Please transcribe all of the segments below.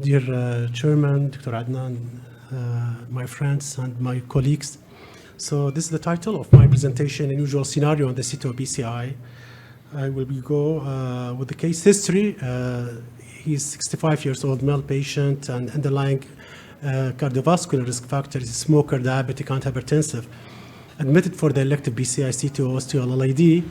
dear Chairman, Dr. Adnan, my friends and my colleagues. So this is the title of my presentation, Unusual Scenario on the CTO PCI. I will go with the case history. He's 65 years old, male patient, and underlying cardiovascular risk factors is smoker, diabetic, and hypertensive. Admitted for the elective PCI CTO osteoLID,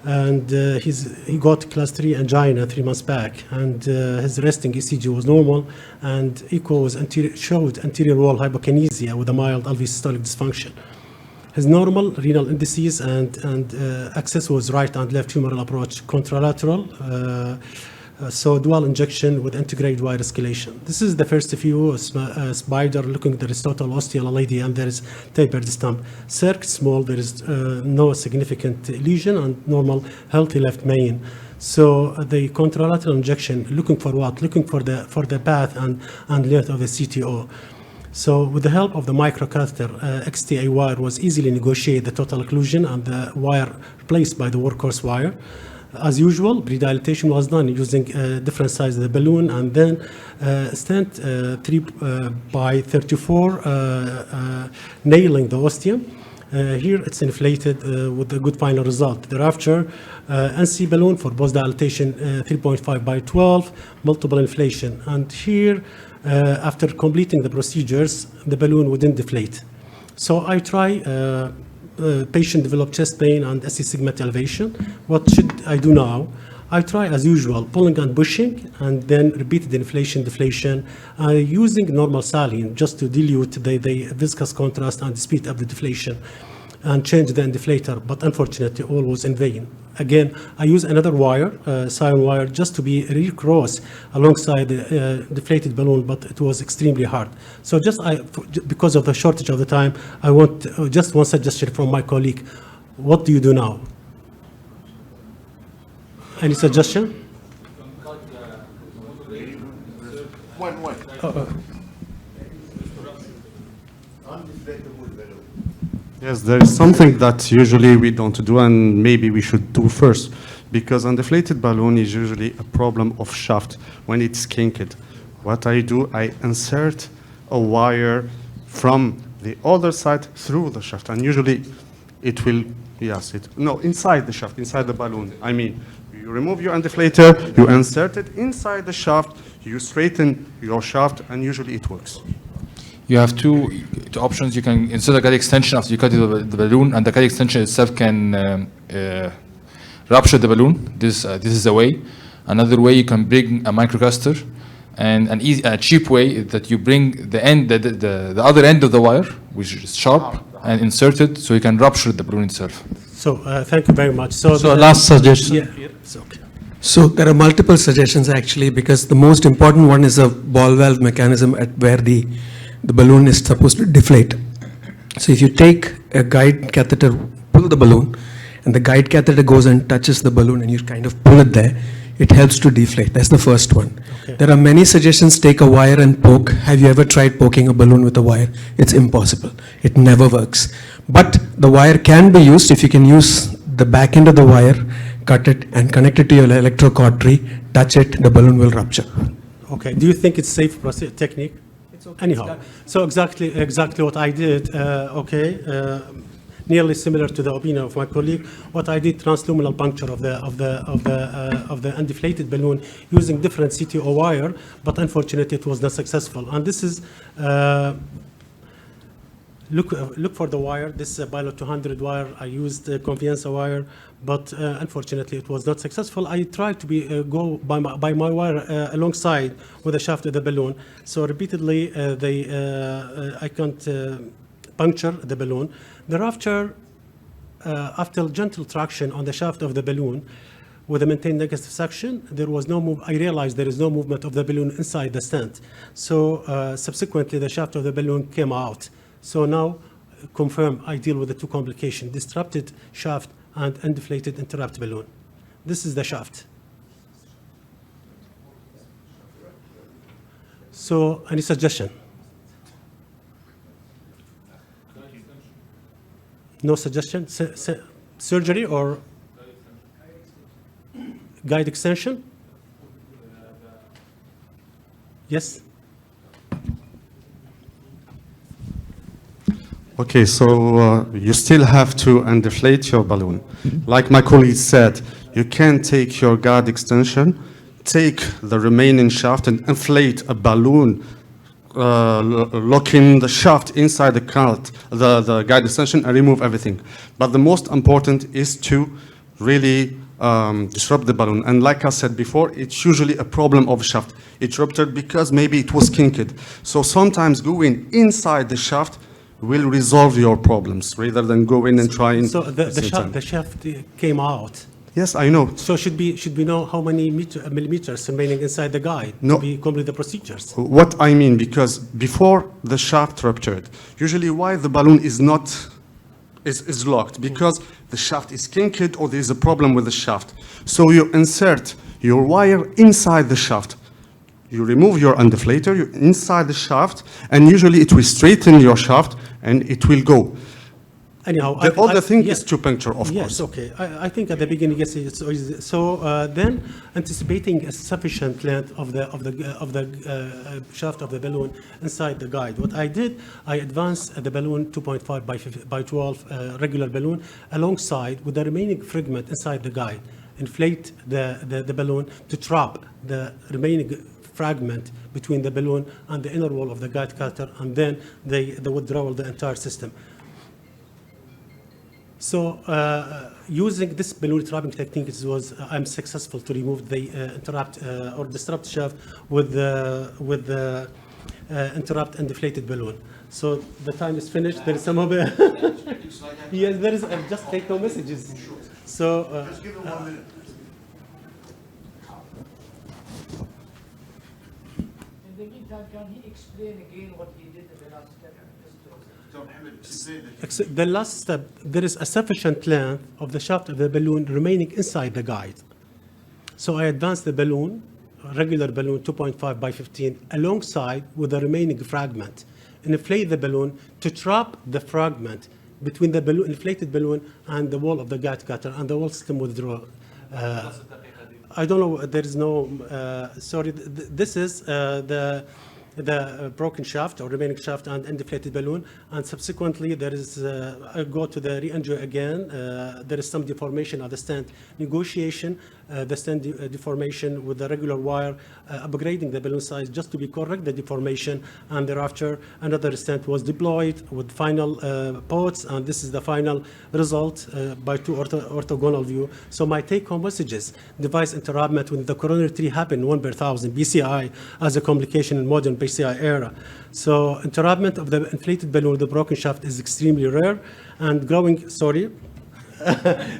and he got class 3 angina 3 months back, and his resting ECG was normal, and echo showed anterior wall hypokinesia with a mild LV systolic dysfunction. His normal renal indices and access was right and left humeral approach contralateral. So dual injection with integrated wire escalation. This is the first view, spider looking at the Aristotle osteoLID, and there is tapered stump. Circ small, there is no significant lesion, and normal healthy left main. So the contralateral injection, looking for what? Looking for the path and length of the CTO. So with the help of the microcatheter, XTA wire was easily negotiated the total occlusion and the wire replaced by the workhorse wire. As usual, pre-dilatation was done using different sizes of the balloon, and then stent 3 by 34 nailing the ostium. Here it's inflated with a good final result. Thereafter, NC balloon for both dilatation 3.5 by 12, multiple inflation. And here, after completing the procedures, the balloon wouldn't deflate. So I try patient developed chest pain and SC segment elevation. What should I do now? I try as usual, pulling and pushing, and then repeated inflation, deflation, using normal saline just to dilute the viscous contrast and speed up the deflation, and change the deflator, but unfortunately all was in vain. Again, I use another wire, silane wire, just to be recross alongside the deflated balloon, but it was extremely hard. So because of the shortage of the time, I want just one suggestion from my colleague. What do you do now? Any suggestion? One. Yes, there is something that usually we don't do, and maybe we should do first, because undeflated balloon is usually a problem of shaft when it's kinked. What I do, I insert a wire from the other side through the shaft, and usually it will, inside the shaft, inside the balloon. I mean, you remove your undeflator, you insert it inside the shaft, you straighten your shaft, and usually it works. You have two options. You can insert a guide extension after you cut the balloon, and the guide extension itself can rupture the balloon. This is a way. Another way, you can bring a microcaster, and a cheap way is that you bring the other end of the wire, which is sharp, and insert it so you can rupture the balloon itself. So thank you very much. So last suggestion. Yeah, it's okay. So there are multiple suggestions actually, because the most important one is a ball valve mechanism at where the balloon is supposed to deflate. So if you take a guide catheter, pull the balloon, and the guide catheter goes and touches the balloon, and you kind of pull it there, it helps to deflate. That's the first one. Okay. There are many suggestions. Take a wire and poke. Have you ever tried poking a balloon with a wire? It's impossible. It never works. But the wire can be used if you can use the back end of the wire, cut it, and connect it to your electrocautery, touch it, the balloon will rupture. Okay. Do you think it's safe technique? Okay. Anyhow, so exactly what I did, nearly similar to the opinion of my colleague. What I did, transluminal puncture of the undeflated balloon using different CTO wire, but unfortunately it was not successful. And this is look for the wire. This is a Pilot 200 wire. I used Confianza wire, but unfortunately it was not successful. I tried to go by my wire alongside with the shaft of the balloon. So repeatedly I can't puncture the balloon. Thereafter, after gentle traction on the shaft of the balloon with a maintained negative suction, there was no move. I realized there is no movement of the balloon inside the stent. So subsequently the shaft of the balloon came out. So now, confirm, I deal with the two complications, disrupted shaft and undeflated interrupt balloon. This is the shaft. So, any suggestion? No suggestion? Surgery or guide extension? Yes? Okay, so you still have to deflate your balloon. Like my colleague said, you can take your guide extension, take the remaining shaft and inflate a balloon, locking the shaft inside the guide extension and remove everything. But the most important is to really disrupt the balloon. And like I said before, it's usually a problem of shaft. It ruptured because maybe it was kinked. So sometimes going inside the shaft will resolve your problems rather than go in and try and... So the shaft came out. Yes, I know. So should we know how many millimeters remaining inside the guide No. to be complete the procedures? What I mean, because before the shaft ruptured, usually why the balloon is locked, because the shaft is kinked or there is a problem with the shaft. So you insert your wire inside the shaft. You remove your undeflator, you inside the shaft, and usually it will straighten your shaft and it will go. Anyhow, The other thing is to puncture, of course. Yes, okay. I think at the beginning, yes, it's easy. So then, anticipating a sufficient length of the shaft of the balloon inside the guide, what I did, I advanced the balloon 2.5 by 12 regular balloon alongside with the remaining fragment inside the guide. Inflate the balloon to trap the remaining fragment between the balloon and the inner wall of the guide cutter, and then the withdrawal the entire system. So using this balloon trapping technique, I'm successful to remove the interrupt or disrupt shaft with the interrupt and deflated balloon. So the time is finished. There is some other. Yes, there is. Just take no messages. So. Just give it 1 minute. In the meantime, can he explain again what he did in the last step? The last step, there is a sufficient length of the shaft of the balloon remaining inside the guide. So I advanced the balloon, regular balloon 2.5 by 15, alongside with the remaining fragment, and inflate the balloon to trap the fragment between the balloon, inflated balloon and the wall of the guide cutter, and the whole system withdrawal. I don't know, there is no, sorry, this is the broken shaft or remaining shaft and deflated balloon, and subsequently there is I go to the re-injury again. There is some deformation at the stand negotiation, the stand deformation with the regular wire, upgrading the balloon size just to be correct the deformation, and thereafter another stand was deployed with final ports, and this is the final result by two orthogonal view. So my take-home messages: device interruptment when the coronary tree happened 1 per 1,000 PCI as a complication in modern PCI era. So interruptment of the inflated balloon with the broken shaft is extremely rare and growing. Sorry.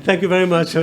Thank you very much.